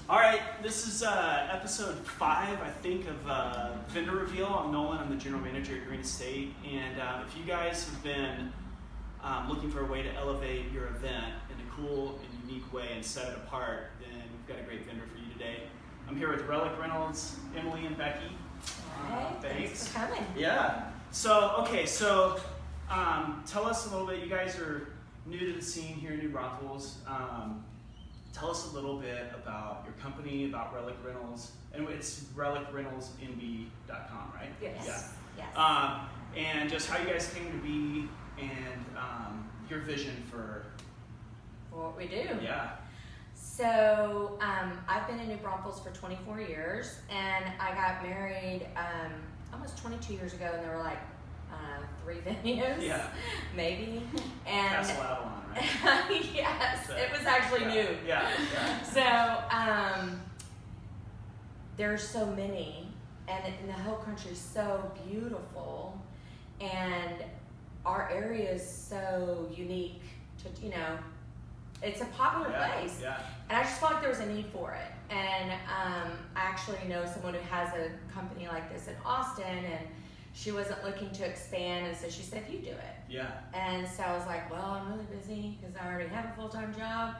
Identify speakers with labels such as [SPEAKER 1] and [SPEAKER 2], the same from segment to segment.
[SPEAKER 1] All right, this is episode 5, I think, of Vendor Reveal. I'm Nolan, I'm the general manager at Green Estate, and if you guys have been looking for a way to elevate your event in a cool and unique way and set it apart, then we've got a great vendor for you today. I'm here with Relic Rentals, Emily and Becky.
[SPEAKER 2] Thanks for coming.
[SPEAKER 1] Yeah. So tell us a little bit. You guys are new to the scene here in New Braunfels. Tell us a little bit about your company, about Relic Rentals, and it's relicrentalsnb.com, right?
[SPEAKER 2] Yes.
[SPEAKER 1] Yeah.
[SPEAKER 2] Yes.
[SPEAKER 1] And just how you guys came to be, and your vision for
[SPEAKER 2] what we do.
[SPEAKER 1] Yeah.
[SPEAKER 2] So I've been in New Braunfels for 24 years, and I got married almost 22 years ago, and there were like 3 venues,
[SPEAKER 1] Yeah.
[SPEAKER 2] maybe. And
[SPEAKER 1] Castle Avalon, right?
[SPEAKER 2] yes,
[SPEAKER 1] So,
[SPEAKER 2] it was actually new.
[SPEAKER 1] Yeah.
[SPEAKER 2] So there's so many, and the whole country is so beautiful, and our area is so unique to, it's a popular place.
[SPEAKER 1] Yeah.
[SPEAKER 2] And I just felt like there was a need for it. And I actually know someone who has a company like this in Austin, and she wasn't looking to expand, and so she said, "You do it."
[SPEAKER 1] Yeah.
[SPEAKER 2] And so I was like, "Well, I'm really busy because I already have a full-time job."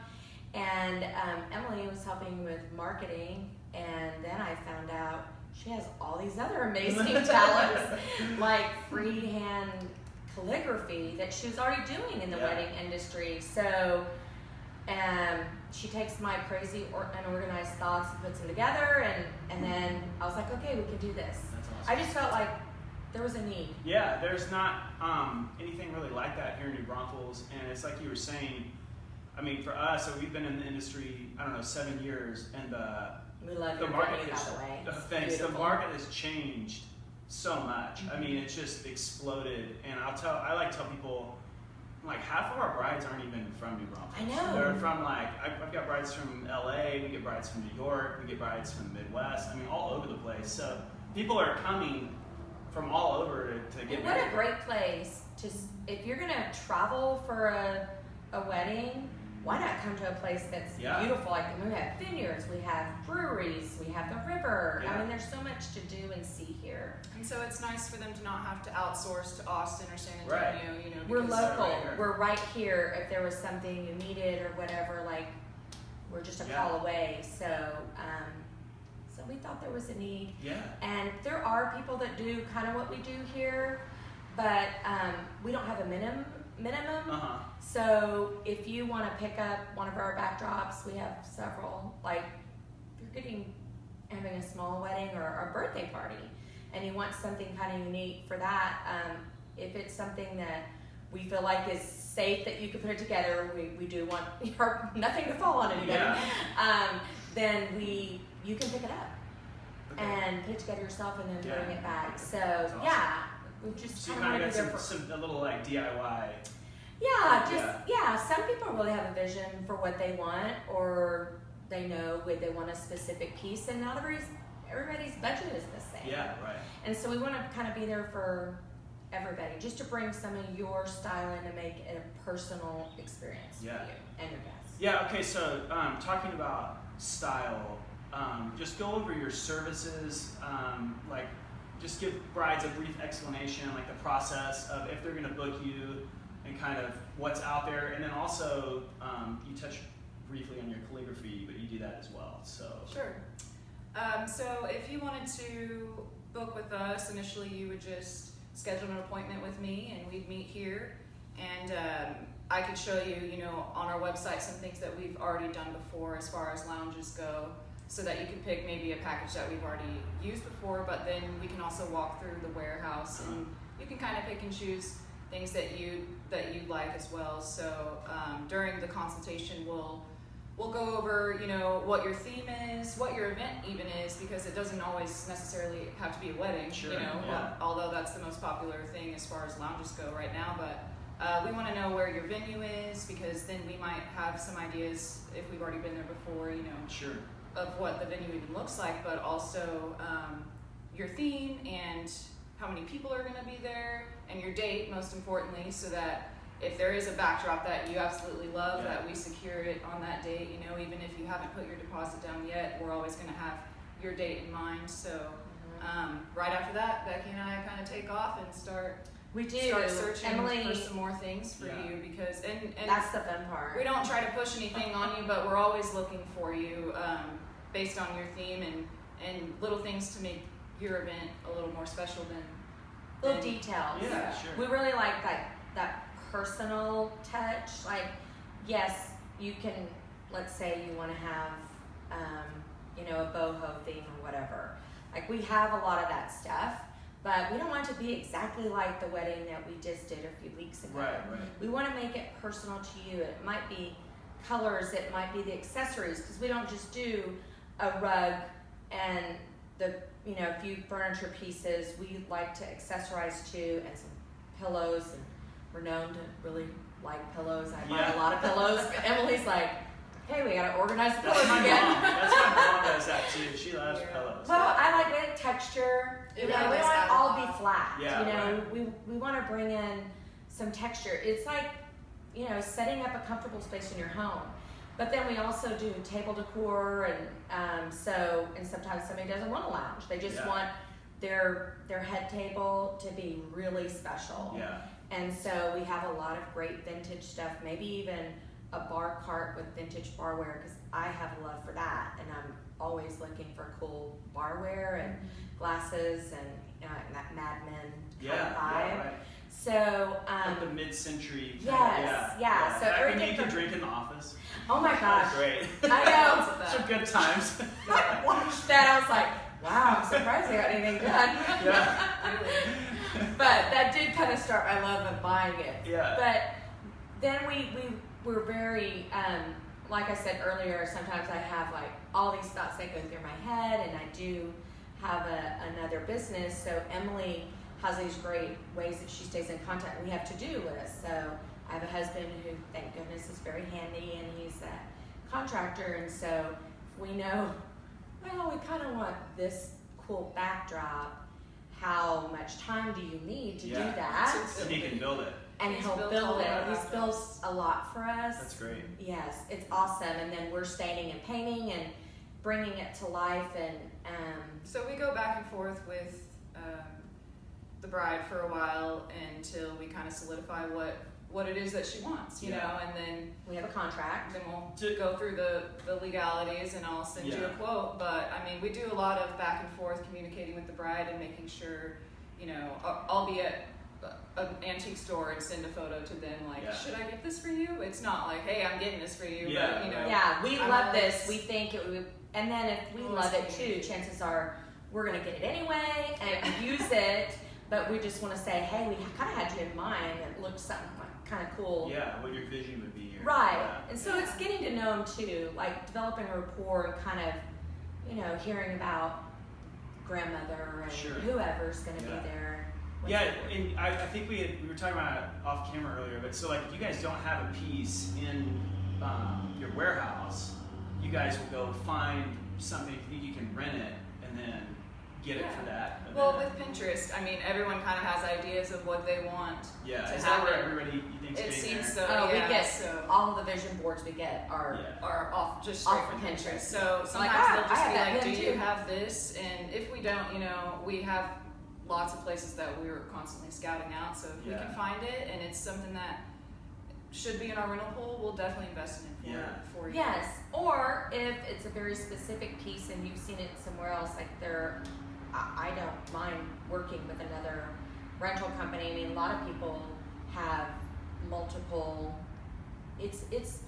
[SPEAKER 2] And Emily was helping with marketing, and then I found out she has all these other amazing talents, like freehand calligraphy that she was already doing in the wedding industry. So she takes my crazy unorganized thoughts and puts them together, and then I was like, okay, we can do this.
[SPEAKER 1] That's awesome.
[SPEAKER 2] I just felt like there was a need.
[SPEAKER 1] Yeah, there's not anything really like that here in New Braunfels, and it's like you were saying. I mean, for us, so we've been in the industry, 7 years, and
[SPEAKER 2] We love
[SPEAKER 1] the
[SPEAKER 2] your
[SPEAKER 1] market
[SPEAKER 2] venue, by
[SPEAKER 1] has,
[SPEAKER 2] the way. It's
[SPEAKER 1] thanks. The
[SPEAKER 2] beautiful.
[SPEAKER 1] market has changed so much. I mean, it's just exploded, and I like to tell people, like, half of our brides aren't even from New Braunfels.
[SPEAKER 2] I know.
[SPEAKER 1] They're from, I've got brides from LA, we get brides from New York, we get brides from the Midwest. I mean, all over the place. So people are coming from all over to get
[SPEAKER 2] What
[SPEAKER 1] married.
[SPEAKER 2] a great place if you're gonna travel for a wedding. Why not come to a place that's beautiful? Like, we have vineyards, we have breweries, we have the river.
[SPEAKER 1] Yeah.
[SPEAKER 2] I mean, there's so much to do and see here.
[SPEAKER 3] And so it's nice for them to not have to outsource to Austin or San Antonio,
[SPEAKER 1] Right.
[SPEAKER 2] We're
[SPEAKER 3] because
[SPEAKER 2] local.
[SPEAKER 1] right here.
[SPEAKER 2] We're right here. If there was something you needed or whatever, like, we're just a call away. So we thought there was a need.
[SPEAKER 1] Yeah.
[SPEAKER 2] And there are people that do kind of what we do here, but we don't have a minimum.
[SPEAKER 1] Uh-huh.
[SPEAKER 2] So if you want to pick up one of our backdrops, we have several. Like, if you're having a small wedding or a birthday party, and you want something kind of unique for that, if it's something that we feel like is safe that you can put it together, we do want nothing to fall on anybody.
[SPEAKER 1] Yeah.
[SPEAKER 2] Then you can pick it up and put it together yourself and then bring it back. So
[SPEAKER 1] awesome.
[SPEAKER 2] we just
[SPEAKER 1] So you
[SPEAKER 2] kind of
[SPEAKER 1] got
[SPEAKER 2] want to be there
[SPEAKER 1] a little like DIY.
[SPEAKER 2] Some people really have a vision for what they want, or they know they want a specific piece, and not everybody's budget is the same.
[SPEAKER 1] Yeah, right.
[SPEAKER 2] And so we want to kind of be there for everybody, just to bring some of your style in to make it a personal experience for you and your guests.
[SPEAKER 1] Yeah, okay, so talking about style, just go over your services, just give brides a brief explanation, like the process of if they're going to book you and kind of what's out there. And then also, you touched briefly on your calligraphy, but you do that as well. So
[SPEAKER 3] Sure. So if you wanted to book with us, initially you would just schedule an appointment with me, and we'd meet here. And I could show you, on our website some things that we've already done before as far as lounges go, so that you can pick maybe a package that we've already used before, but then we can also walk through the warehouse, and you can kind of pick and choose things that you'd like as well. So during the consultation, we'll go over, what your theme is, what your event even is, because it doesn't always necessarily have to be a wedding, although that's the most popular thing as far as lounges go right now. But we want to know where your venue is, because then we might have some ideas if we've already been there before,
[SPEAKER 1] Sure.
[SPEAKER 3] of what the venue even looks like, but also your theme and how many people are going to be there, and your date, most importantly, so that if there is a backdrop that you absolutely love,
[SPEAKER 1] Yeah.
[SPEAKER 3] that we secure it on that date, you know, even if you haven't put your deposit down yet, we're always going to have your date in mind. So right after that, Becky and I kind of take off and start searching
[SPEAKER 2] Emily,
[SPEAKER 3] for some more things for
[SPEAKER 1] Yeah.
[SPEAKER 3] you, because and
[SPEAKER 2] that's the fun part.
[SPEAKER 3] we don't try to push anything on you, but we're always looking for you based on your theme and little things to make your event a little more special
[SPEAKER 2] Little details.
[SPEAKER 1] Yeah, sure.
[SPEAKER 2] We really like that personal touch. Like, yes, you can, let's say you want to have, a boho theme or whatever. Like, we have a lot of that stuff, but we don't want it to be exactly like the wedding that we just did a few weeks ago.
[SPEAKER 1] Right.
[SPEAKER 2] We want to make it personal to you. It might be colors, it might be the accessories, because we don't just do a rug and a few furniture pieces. We like to accessorize too, and some pillows, and we're known to really like pillows. I buy a lot of pillows. Emily's like, hey, we gotta organize the pillows
[SPEAKER 1] That's
[SPEAKER 2] again.
[SPEAKER 1] That's my mom does that too. She loves pillows.
[SPEAKER 2] Well, I like the texture.
[SPEAKER 3] It
[SPEAKER 2] We
[SPEAKER 3] really
[SPEAKER 2] don't
[SPEAKER 3] does
[SPEAKER 2] want
[SPEAKER 3] add
[SPEAKER 2] it all
[SPEAKER 3] a
[SPEAKER 2] be
[SPEAKER 3] lot.
[SPEAKER 2] flat.
[SPEAKER 1] Yeah,
[SPEAKER 2] We want to bring in some texture. It's like, setting up a comfortable space in your home. But then we also do table decor, and sometimes somebody doesn't want a lounge. They just want their head table to be really special.
[SPEAKER 1] Yeah.
[SPEAKER 2] And so we have a lot of great vintage stuff, maybe even a bar cart with vintage barware, because I have a love for that, and I'm always looking for cool barware and glasses and that Mad Men kind of vibe.
[SPEAKER 1] Right.
[SPEAKER 2] So,
[SPEAKER 1] Like the mid-century.
[SPEAKER 2] Yes. So
[SPEAKER 1] Back when
[SPEAKER 2] everything
[SPEAKER 1] you could
[SPEAKER 2] from-
[SPEAKER 1] drink in the office.
[SPEAKER 2] Oh my
[SPEAKER 1] That
[SPEAKER 2] gosh.
[SPEAKER 1] was great.
[SPEAKER 2] I know.
[SPEAKER 3] Lots of that.
[SPEAKER 1] Some good times.
[SPEAKER 2] I watched that. I was like, wow, I'm surprised they got anything done.
[SPEAKER 1] Yeah.
[SPEAKER 2] But that did kind of start my love of buying it.
[SPEAKER 1] Yeah.
[SPEAKER 2] But then we were very, like I said earlier, sometimes I have like all these thoughts that go through my head, and I do have another business. So Emily has these great ways that she stays in contact. We have to-do lists. So I have a husband who, thank goodness, is very handy, and he's a contractor. And so we know, well, we kind of want this cool backdrop. How much time do you need to do that?
[SPEAKER 1] And he can build it.
[SPEAKER 2] And
[SPEAKER 3] He's
[SPEAKER 2] he'll
[SPEAKER 3] built
[SPEAKER 2] build
[SPEAKER 3] all
[SPEAKER 2] it.
[SPEAKER 3] of
[SPEAKER 2] He's
[SPEAKER 3] that
[SPEAKER 2] built
[SPEAKER 3] house.
[SPEAKER 2] a lot for us.
[SPEAKER 1] That's great.
[SPEAKER 2] Yes, it's awesome. And then we're staining and painting and bringing it to life. And
[SPEAKER 3] So we go back and forth with the bride for a while until we kind of solidify what it is that she wants, you know, and then
[SPEAKER 2] we have a contract.
[SPEAKER 3] we'll go through the legalities, and I'll send you a quote. But I mean, we do a lot of back and forth communicating with the bride and making sure, I'll be at an antique store and send a photo to them like, should I get this for you? It's not like, hey, I'm getting this for you.
[SPEAKER 1] Yeah,
[SPEAKER 3] but,
[SPEAKER 2] Yeah, we
[SPEAKER 3] I'm
[SPEAKER 2] love
[SPEAKER 3] always-
[SPEAKER 2] this. We think it would, and then if we
[SPEAKER 3] Always
[SPEAKER 2] love it too,
[SPEAKER 3] thinking.
[SPEAKER 2] chances are we're gonna get it anyway and use it. But we just want to say, hey, we kind of had you in mind. It looked something like kind of cool.
[SPEAKER 1] Yeah, what your vision would be here.
[SPEAKER 2] Right.
[SPEAKER 1] Yeah.
[SPEAKER 2] And so it's getting to know them too, like developing a rapport and kind of, hearing about grandmother and whoever's going to be there.
[SPEAKER 1] Yeah, and I think we were talking about it off camera earlier, but so like if you guys don't have a piece in your warehouse, you guys will go find something if you think you can rent it and then get it for that event.
[SPEAKER 3] Well, with Pinterest, I mean, everyone kind of has ideas of what they want.
[SPEAKER 1] Yeah,
[SPEAKER 3] to
[SPEAKER 1] is that where
[SPEAKER 3] happen.
[SPEAKER 1] everybody you think's
[SPEAKER 3] It
[SPEAKER 1] getting
[SPEAKER 3] seems
[SPEAKER 1] there?
[SPEAKER 3] so.
[SPEAKER 2] We
[SPEAKER 3] yeah,
[SPEAKER 2] get
[SPEAKER 3] so
[SPEAKER 2] all the vision boards we get are
[SPEAKER 3] are off just straight
[SPEAKER 2] off
[SPEAKER 3] from
[SPEAKER 2] of
[SPEAKER 3] Pinterest.
[SPEAKER 2] Pinterest.
[SPEAKER 3] So sometimes
[SPEAKER 2] Like,
[SPEAKER 3] they'll
[SPEAKER 2] I
[SPEAKER 3] just
[SPEAKER 2] have
[SPEAKER 3] be
[SPEAKER 2] that
[SPEAKER 3] like,
[SPEAKER 2] then
[SPEAKER 3] "Do you
[SPEAKER 2] too."
[SPEAKER 3] have this?" And if we don't, we have lots of places that we're constantly scouting out. So if we can find it and it's something that should be in our rental pool, we'll definitely invest in it for you.
[SPEAKER 2] Yes, or if it's a very specific piece and you've seen it somewhere else, like I don't mind working with another rental company. I mean, a lot of people have multiple. It's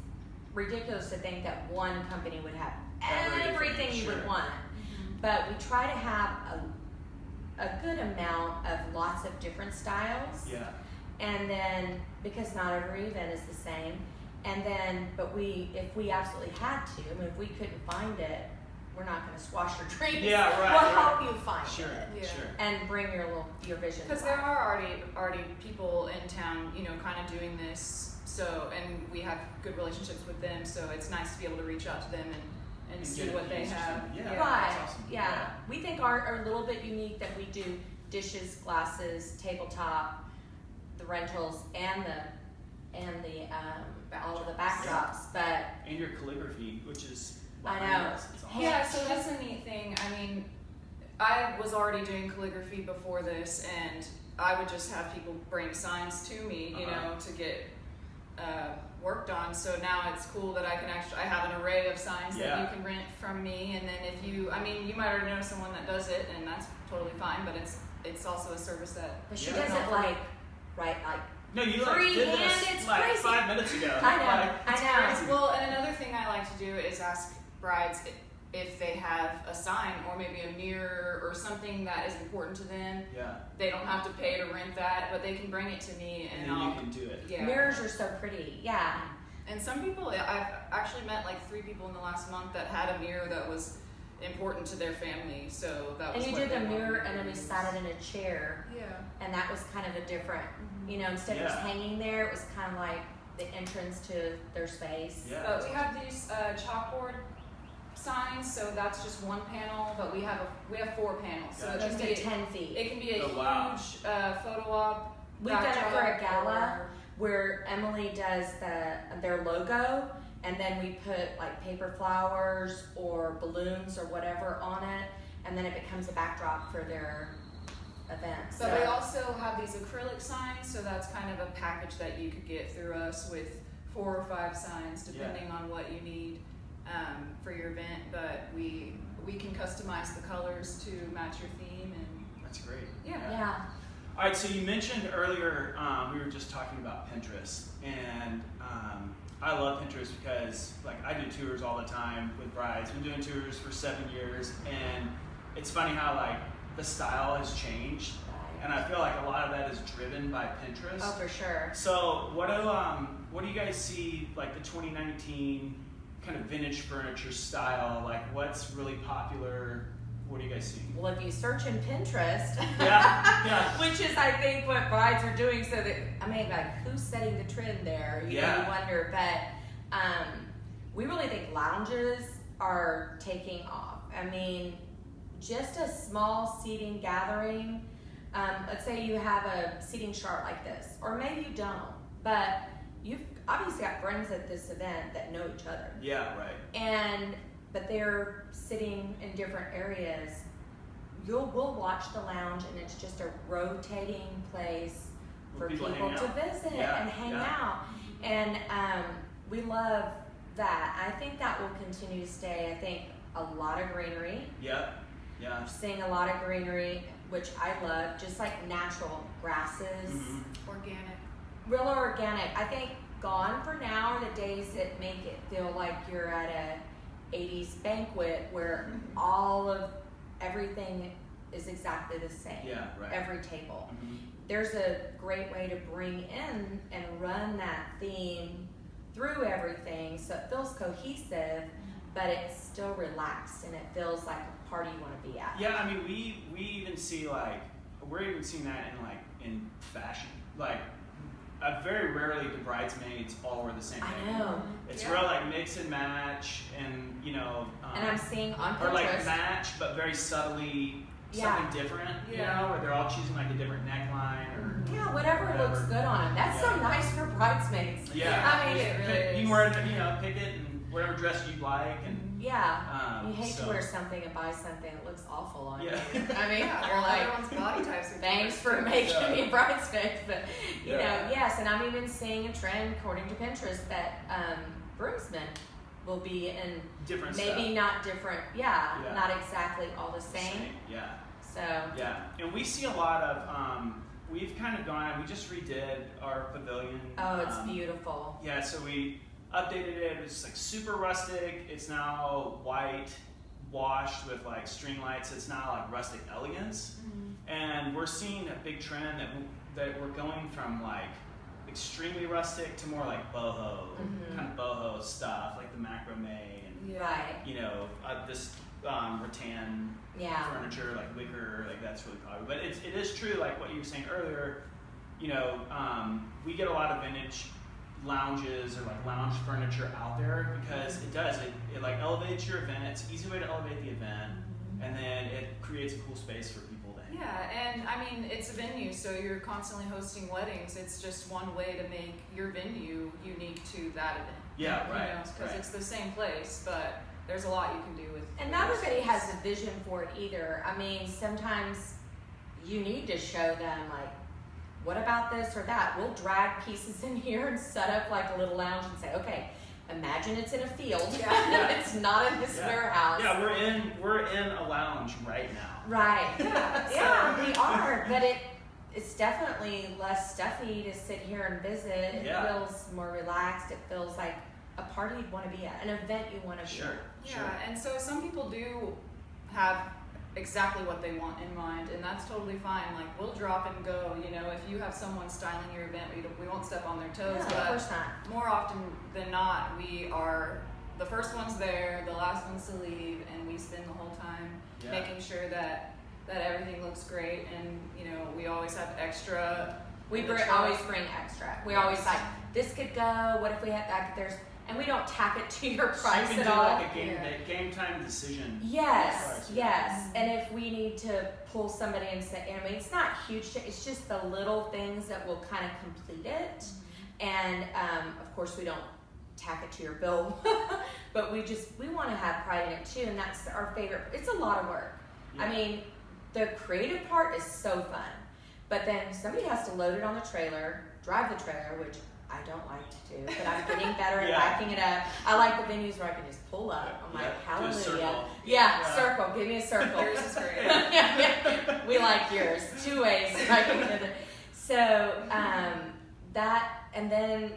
[SPEAKER 2] ridiculous to think that one company would have everything you would want, but we try to have a good amount of lots of different styles.
[SPEAKER 1] Yeah.
[SPEAKER 2] And then, because not every event is the same, and then, but if we absolutely had to, I mean, if we couldn't find it, we're not going to squash your dreams.
[SPEAKER 1] Yeah, right.
[SPEAKER 2] We'll
[SPEAKER 1] right.
[SPEAKER 2] help you find
[SPEAKER 1] Sure,
[SPEAKER 2] it
[SPEAKER 1] sure.
[SPEAKER 2] and bring your vision.
[SPEAKER 3] Because there are already people in town, kind of doing this. So, and we have good relationships with them. So it's nice to be able to reach out to them and see
[SPEAKER 1] get a
[SPEAKER 3] what they
[SPEAKER 1] piece or
[SPEAKER 3] have.
[SPEAKER 1] something. Yeah.
[SPEAKER 2] Right.
[SPEAKER 1] That's awesome.
[SPEAKER 2] Yeah. We think are a little bit unique that we do dishes, glasses, tabletop, the rentals, and and the all of the backdrops, but
[SPEAKER 1] And your calligraphy, which is
[SPEAKER 2] I
[SPEAKER 1] behind
[SPEAKER 2] know.
[SPEAKER 1] us. It's awesome.
[SPEAKER 3] Yeah, so that's a neat thing. I mean, I was already doing calligraphy before this, and I would just have people bring signs to me, you know, to get worked on. So now it's cool that I have an array of signs that you can rent from me. And then if you might already know someone that does it, and that's totally fine. But it's also a service that.
[SPEAKER 2] But she does it like
[SPEAKER 1] No, you
[SPEAKER 2] freehand,
[SPEAKER 1] did this
[SPEAKER 2] it's
[SPEAKER 1] like
[SPEAKER 2] crazy.
[SPEAKER 1] 5 minutes ago.
[SPEAKER 2] I know,
[SPEAKER 1] It's
[SPEAKER 2] I know.
[SPEAKER 1] crazy.
[SPEAKER 3] Well, and another thing I like to do is ask brides if they have a sign or maybe a mirror or something that is important to them.
[SPEAKER 1] Yeah.
[SPEAKER 3] They don't have to pay to rent that, but they can bring it to me, and
[SPEAKER 1] then
[SPEAKER 3] I'll.
[SPEAKER 1] you can do it.
[SPEAKER 3] Yeah.
[SPEAKER 2] mirrors are so pretty. Yeah.
[SPEAKER 3] And some people, I've actually met like 3 people in the last month that had a mirror that was important to their family. So that was.
[SPEAKER 2] And you
[SPEAKER 3] what
[SPEAKER 2] did the
[SPEAKER 3] they wanted
[SPEAKER 2] mirror,
[SPEAKER 3] to
[SPEAKER 2] and then we
[SPEAKER 3] use.
[SPEAKER 2] sat it in a chair,
[SPEAKER 3] Yeah.
[SPEAKER 2] and that was kind of a different. You know, instead of just
[SPEAKER 1] Yeah.
[SPEAKER 2] hanging there, it was kind of like the entrance to their space.
[SPEAKER 1] Yeah.
[SPEAKER 3] But we have these chalkboard signs, so that's just one panel. But we have 4 panels, so
[SPEAKER 1] Gotcha.
[SPEAKER 3] it
[SPEAKER 2] Just
[SPEAKER 3] can
[SPEAKER 2] at
[SPEAKER 3] be
[SPEAKER 2] 10 feet.
[SPEAKER 3] it can be a
[SPEAKER 1] Oh, wow.
[SPEAKER 3] huge photo op.
[SPEAKER 2] We've done it for a
[SPEAKER 3] backdrop
[SPEAKER 2] gala
[SPEAKER 3] or-
[SPEAKER 2] where Emily does their logo, and then we put like paper flowers or balloons or whatever on it, and then it becomes a backdrop for their event.
[SPEAKER 3] But we also have these acrylic signs, so that's kind of a package that you could get through us with 4 or 5 signs, depending on what you need for your event. But we can customize the colors to match your theme, and
[SPEAKER 1] That's great.
[SPEAKER 2] Yeah.
[SPEAKER 1] All right, so you mentioned earlier, we were just talking about Pinterest, and I love Pinterest because like I do tours all the time with brides. I've been doing tours for 7 years, and it's funny how like the style has changed, and I feel like a lot of that is driven by Pinterest.
[SPEAKER 2] Oh, for sure.
[SPEAKER 1] So what do you guys see like the 2019 kind of vintage furniture style? Like what's really popular? What do you guys see?
[SPEAKER 2] Well, if you search in Pinterest,
[SPEAKER 1] Yeah.
[SPEAKER 2] which is I think what brides are doing, so that like who's setting the trend there? You know, you wonder. But we really think lounges are taking off. I mean, just a small seating gathering. Let's say you have a seating chart like this, or maybe you don't, but you've obviously got friends at this event that know each other.
[SPEAKER 1] Yeah, right.
[SPEAKER 2] But they're sitting in different areas. We'll watch the lounge, and it's just a rotating place for
[SPEAKER 1] Where people
[SPEAKER 2] people
[SPEAKER 1] hang
[SPEAKER 2] to
[SPEAKER 1] out.
[SPEAKER 2] visit
[SPEAKER 1] Yeah,
[SPEAKER 2] and hang
[SPEAKER 1] yeah.
[SPEAKER 2] out. And we love that. I think that will continue to stay. I think a lot of greenery.
[SPEAKER 1] Yep. Yeah.
[SPEAKER 2] I'm seeing a lot of greenery, which I love, just like natural grasses.
[SPEAKER 1] Mhm.
[SPEAKER 3] organic.
[SPEAKER 2] Real organic. I think gone for now are the days that make it feel like you're at a 80s banquet where all of everything is exactly the same.
[SPEAKER 1] Yeah, right.
[SPEAKER 2] Every table.
[SPEAKER 1] Mhm.
[SPEAKER 2] There's a great way to bring in and run that theme through everything so it feels cohesive, but it's still relaxed and it feels like a party you want to be at.
[SPEAKER 1] Yeah, I mean, we even see like we're even seeing that in fashion. Like, very rarely do bridesmaids all wear the same thing.
[SPEAKER 2] I know.
[SPEAKER 1] It's
[SPEAKER 3] Yeah.
[SPEAKER 1] real like mix and match, and you know.
[SPEAKER 2] And I'm seeing on
[SPEAKER 1] or like
[SPEAKER 2] Pinterest.
[SPEAKER 1] match, but very subtly
[SPEAKER 2] Yeah.
[SPEAKER 1] something different. You
[SPEAKER 3] Yeah.
[SPEAKER 1] know, where they're all choosing like a different neckline or.
[SPEAKER 2] Yeah, whatever looks good on them. That's so
[SPEAKER 1] Yeah.
[SPEAKER 2] nice for bridesmaids.
[SPEAKER 1] Yeah.
[SPEAKER 2] I mean,
[SPEAKER 3] it really
[SPEAKER 1] Pick-
[SPEAKER 3] is.
[SPEAKER 1] you can wear it, pick it and whatever dress you like, and
[SPEAKER 2] Yeah. You hate
[SPEAKER 1] so-
[SPEAKER 2] to wear something and buy something that looks awful on
[SPEAKER 1] Yeah.
[SPEAKER 2] you. I mean,
[SPEAKER 3] Yeah,
[SPEAKER 2] you're like,
[SPEAKER 3] everyone's body types are
[SPEAKER 2] thanks for
[SPEAKER 3] different.
[SPEAKER 2] making
[SPEAKER 1] Yeah.
[SPEAKER 2] me bridesmaids, but you
[SPEAKER 1] Yeah.
[SPEAKER 2] know, yes, and I'm even seeing a trend according to Pinterest that groomsmen will be in
[SPEAKER 1] different
[SPEAKER 2] maybe
[SPEAKER 1] stuff.
[SPEAKER 2] not different,
[SPEAKER 1] Yeah.
[SPEAKER 2] not exactly all the same.
[SPEAKER 1] Yeah.
[SPEAKER 2] So
[SPEAKER 1] Yeah, and we see a lot of. We've kind of gone. We just redid our pavilion.
[SPEAKER 2] oh, it's beautiful.
[SPEAKER 1] Yeah, so we updated it. It was like super rustic. It's now white, washed with like string lights. It's now like rustic elegance, and we're seeing a big trend that we're going from like extremely rustic to more like boho, kind of boho stuff, like the macrame and
[SPEAKER 2] Right.
[SPEAKER 1] you know this rattan
[SPEAKER 2] Yeah.
[SPEAKER 1] furniture, like wicker, like that's really popular. But it is true, like what you were saying earlier, you know, we get a lot of vintage lounges or like lounge furniture out there because it like elevates your event. It's an easy way to elevate the event, and then it creates a cool space for people to
[SPEAKER 3] Yeah, and I mean, it's a venue, so you're constantly hosting weddings. It's just one way to make your venue unique to that event.
[SPEAKER 1] Yeah, right.
[SPEAKER 3] Because it's the same place, but there's a lot you can do with.
[SPEAKER 2] And not everybody has a vision for it either. I mean, sometimes you need to show them, like, what about this or that? We'll drag pieces in here and set up like a little lounge and say, okay, imagine it's in a field.
[SPEAKER 3] Yeah.
[SPEAKER 2] It's not in this warehouse.
[SPEAKER 1] Yeah, we're in a lounge right now.
[SPEAKER 2] Right. Yeah, we are. But it's definitely less stuffy to sit here and visit. It feels more relaxed. It feels like a party you'd want to be at, an event you want to be at.
[SPEAKER 3] Yeah, and so some people do have exactly what they want in mind, and that's totally fine. Like, we'll drop and go, you know, if you have someone styling your event, we won't step on their toes,
[SPEAKER 2] No, of course not.
[SPEAKER 3] more often than not, we are the first ones there, the last ones to leave, and we spend the whole time making sure that everything looks great, and, you know, we always have extra.
[SPEAKER 2] We always bring extra. We always like, this could go, what if we had that, and we don't tack it to your price
[SPEAKER 1] so you can
[SPEAKER 2] at
[SPEAKER 1] do
[SPEAKER 2] all.
[SPEAKER 1] like a game time decision.
[SPEAKER 2] Yes. And if we need to pull somebody and say, I mean, it's not huge, it's just the little things that will kind of complete it. And of course, we don't tack it to your bill, but we want to have pride in it too, and that's our favorite. It's a lot of work.
[SPEAKER 1] Yeah.
[SPEAKER 2] I mean, the creative part is so fun, but then somebody has to load it on the trailer, drive the trailer, which I don't like to do, but I'm getting better at backing it up. I like the venues where I can just pull up. I'm like, hallelujah. Circle. Give me a circle.
[SPEAKER 3] Yours is great.
[SPEAKER 2] Yeah. We like yours. 2 ways. So that, and then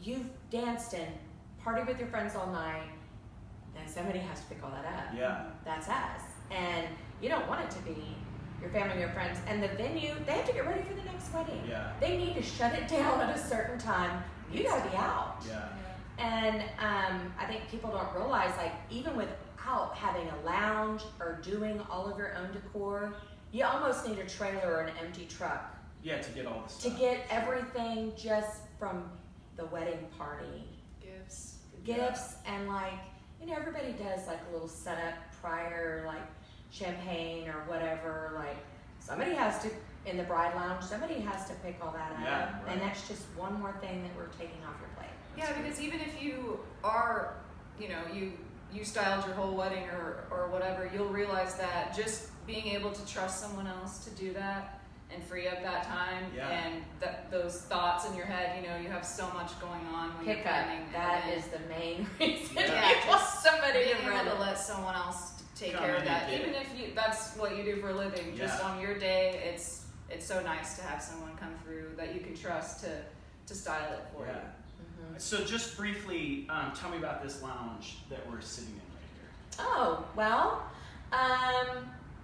[SPEAKER 2] you've danced and partied with your friends all night, then somebody has to pick all that up.
[SPEAKER 1] Yeah.
[SPEAKER 2] That's us. And you don't want it to be your family and your friends. And the venue, they have to get ready for the next wedding.
[SPEAKER 1] Yeah.
[SPEAKER 2] They need to shut it down at a certain time. You gotta be out.
[SPEAKER 1] Yeah.
[SPEAKER 2] And I think people don't realize, like, even without having a lounge or doing all of your own decor, you almost need a trailer or an empty truck.
[SPEAKER 1] Yeah, to get all the stuff.
[SPEAKER 2] To get everything just from the wedding party. Gifts and, like, you know, everybody does like a little setup prior, like champagne or whatever. Like, somebody has to, in the bride lounge, somebody has to pick all that up.
[SPEAKER 1] Yeah, right.
[SPEAKER 2] And that's just one more thing that we're taking off your plate.
[SPEAKER 3] Yeah, because even if you are, you know, you styled your whole wedding or whatever, you'll realize that just being able to trust someone else to do that and free up that time and those thoughts in your head, you know, you have so much going on when you're planning.
[SPEAKER 2] That is the main reason.
[SPEAKER 3] Just
[SPEAKER 2] somebody
[SPEAKER 3] being
[SPEAKER 2] to run
[SPEAKER 3] able
[SPEAKER 2] it.
[SPEAKER 3] to let someone else take care of that. Even if that's what you do for a living, just on your day, it's so nice to have someone come through that you can trust to style it for you.
[SPEAKER 2] Mm-hmm.
[SPEAKER 1] So just briefly, tell me about this lounge that we're sitting in right here.
[SPEAKER 2] Oh, well,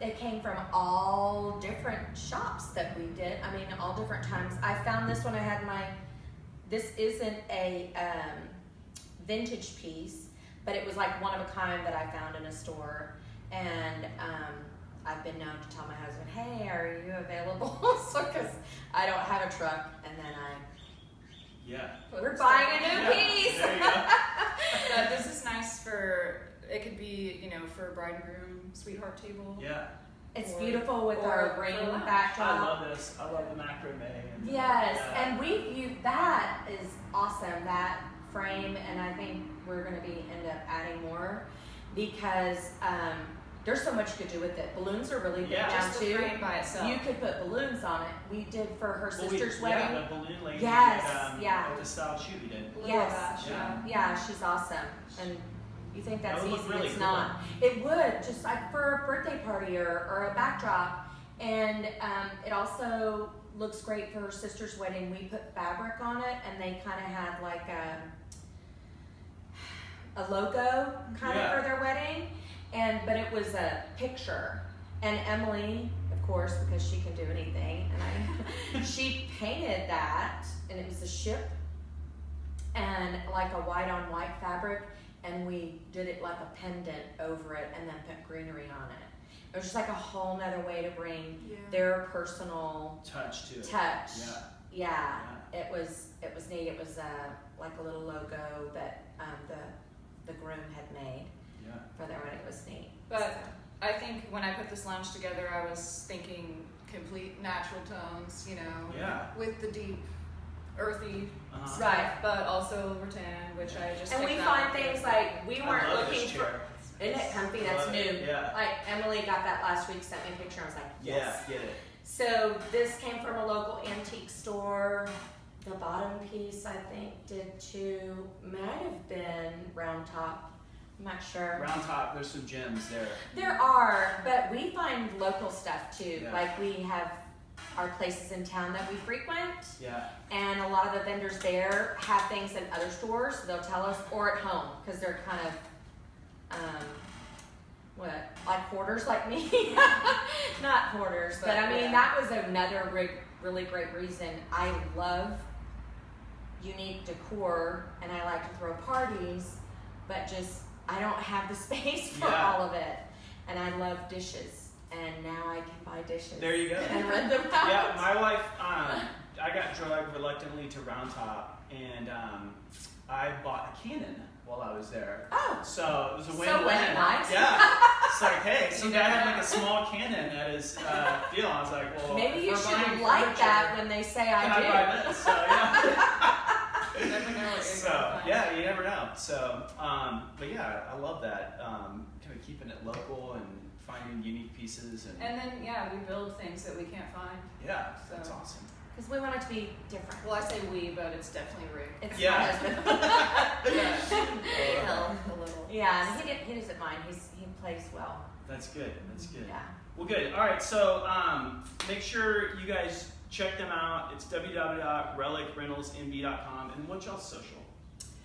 [SPEAKER 2] it came from all different shops that we did. I mean, all different times. I found this one. This isn't a vintage piece, but it was like one of a kind that I found in a store. And I've been known to tell my husband, hey, are you available? So, because I don't have a truck. And then we're buying a new piece.
[SPEAKER 1] There you go.
[SPEAKER 3] But this is nice it could be, you know, for bride and groom, sweetheart table.
[SPEAKER 1] Yeah.
[SPEAKER 2] It's beautiful with our ring backdrop.
[SPEAKER 1] I love this. I love the macrame.
[SPEAKER 2] Yes, and we view that is awesome, that frame, and I think we're going to end up adding more because there's so much you could do with it. Balloons are really big now
[SPEAKER 3] just the
[SPEAKER 2] too.
[SPEAKER 3] frame by itself.
[SPEAKER 2] You could put balloons on it. We did for her sister's wedding.
[SPEAKER 1] Yeah, the balloon lady.
[SPEAKER 2] Yes,
[SPEAKER 1] at the style shoot we did.
[SPEAKER 2] Yes,
[SPEAKER 1] Yeah.
[SPEAKER 2] she's awesome, and you think that's
[SPEAKER 1] That would
[SPEAKER 2] easy?
[SPEAKER 1] look really
[SPEAKER 2] It's
[SPEAKER 1] cool.
[SPEAKER 2] not. It would, just like for a birthday party or a backdrop, and it also looks great for her sister's wedding. We put fabric on it, and they kind of had like a logo kind of for their wedding, but it was a picture. And Emily, of course, because she can do anything, and she painted that, and it was a ship and like a white on white fabric, and we did it like a pendant over it and then put greenery on it. It was just like a whole nother way to bring their personal
[SPEAKER 1] touch to it.
[SPEAKER 2] Yeah. It was neat. It was like a little logo that the groom had made for their wedding. It was neat.
[SPEAKER 3] But I think when I put this lounge together, I was thinking complete natural tones, you know,
[SPEAKER 1] Yeah.
[SPEAKER 3] with the deep, earthy
[SPEAKER 1] Uh-huh.
[SPEAKER 3] stuff,
[SPEAKER 2] Right.
[SPEAKER 3] but also rattan, which I just
[SPEAKER 2] And we
[SPEAKER 3] picked
[SPEAKER 2] find
[SPEAKER 3] out.
[SPEAKER 2] things like we
[SPEAKER 1] I
[SPEAKER 2] weren't
[SPEAKER 1] love
[SPEAKER 2] looking
[SPEAKER 1] this
[SPEAKER 2] for.
[SPEAKER 1] chair.
[SPEAKER 2] Isn't it comfy?
[SPEAKER 1] I
[SPEAKER 2] That's
[SPEAKER 1] love
[SPEAKER 2] new.
[SPEAKER 1] it, yeah.
[SPEAKER 2] Like Emily got that last week, sent me a picture. I was like, yes.
[SPEAKER 1] Yeah, get it.
[SPEAKER 2] So this came from a local antique store. The bottom piece, I think, did too. Might have been round top. I'm not sure.
[SPEAKER 1] Round top, there's some gems there.
[SPEAKER 2] There are, but we find local stuff too.
[SPEAKER 1] Yeah.
[SPEAKER 2] Like we have our places in town that we frequent,
[SPEAKER 1] Yeah.
[SPEAKER 2] and a lot of the vendors there have things in other stores. So they'll tell us, or at home, because they're kind of like hoarders like me. Not hoarders, but I mean
[SPEAKER 3] yeah.
[SPEAKER 2] that was another really great reason. I love unique decor, and I like to throw parties, but just I don't have the space for
[SPEAKER 1] Yeah.
[SPEAKER 2] all of it. And I love dishes, and now I can buy dishes.
[SPEAKER 1] There you go.
[SPEAKER 2] And rent them out.
[SPEAKER 1] Yeah, my wife, I got drugged reluctantly to Round Top, and I bought a Canon while I was there.
[SPEAKER 2] Oh,
[SPEAKER 1] So it was a
[SPEAKER 2] so
[SPEAKER 1] win-win.
[SPEAKER 2] went nice.
[SPEAKER 1] Yeah. It's like, hey, some guy had like a small Canon at his deal. I was like, well,
[SPEAKER 2] maybe
[SPEAKER 1] if
[SPEAKER 2] you
[SPEAKER 1] we're
[SPEAKER 2] should
[SPEAKER 1] buying
[SPEAKER 2] like
[SPEAKER 1] furniture,
[SPEAKER 2] that when they say
[SPEAKER 1] can
[SPEAKER 2] I
[SPEAKER 1] I
[SPEAKER 2] do.
[SPEAKER 1] buy this? So yeah.
[SPEAKER 3] You never know what you're
[SPEAKER 1] So
[SPEAKER 3] gonna find.
[SPEAKER 1] yeah, you never know. So, but yeah, I love that. Kind of keeping it local and finding unique pieces and
[SPEAKER 3] And then, yeah, we build things that we can't find.
[SPEAKER 1] yeah,
[SPEAKER 3] So-
[SPEAKER 1] that's awesome.
[SPEAKER 2] Because we want it to be different.
[SPEAKER 3] Well, I say we, but it's definitely Rick.
[SPEAKER 2] It's
[SPEAKER 1] Yeah.
[SPEAKER 2] my husband.
[SPEAKER 3] A little.
[SPEAKER 2] Yeah, and he doesn't mind. He plays well.
[SPEAKER 1] That's good. That's good.
[SPEAKER 2] Yeah.
[SPEAKER 1] Well, good. All right. So make sure you guys check them out. It's www.relicrentalsnb.com. And what's y'all's social?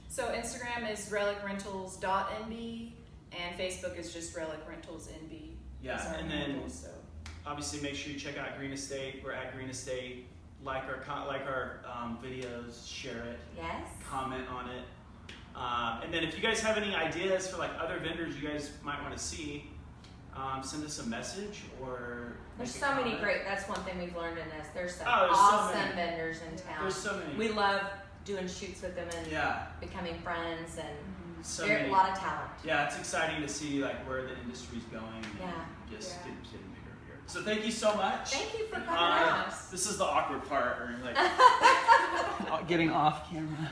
[SPEAKER 3] So Instagram is relicrentals.nb and Facebook is just relicrentalsnb.
[SPEAKER 1] Yeah,
[SPEAKER 3] Is our
[SPEAKER 1] and then
[SPEAKER 3] handle, so.
[SPEAKER 1] obviously make sure you check out Green Estate. We're at Green Estate. Like our videos, share it,
[SPEAKER 2] Yes.
[SPEAKER 1] comment on it, and then if you guys have any ideas for like other vendors you guys might want to see, send us a message or
[SPEAKER 2] There's
[SPEAKER 1] make a
[SPEAKER 2] so many
[SPEAKER 1] comment.
[SPEAKER 2] great. That's one thing we've learned in this. There's some
[SPEAKER 1] Oh, there's so
[SPEAKER 2] awesome
[SPEAKER 1] many.
[SPEAKER 2] vendors in town.
[SPEAKER 1] There's so many.
[SPEAKER 2] We love doing shoots with them and
[SPEAKER 1] Yeah,
[SPEAKER 2] becoming friends, and
[SPEAKER 1] so
[SPEAKER 2] there's
[SPEAKER 1] many.
[SPEAKER 2] a lot of talent.
[SPEAKER 1] Yeah, it's exciting to see like where the industry's going. And
[SPEAKER 2] Yeah.
[SPEAKER 1] just
[SPEAKER 3] Yeah.
[SPEAKER 1] getting bigger and bigger. So thank you so much.
[SPEAKER 2] Thank you for coming
[SPEAKER 1] Uh,
[SPEAKER 2] out.
[SPEAKER 1] This is the awkward part, or like getting off camera.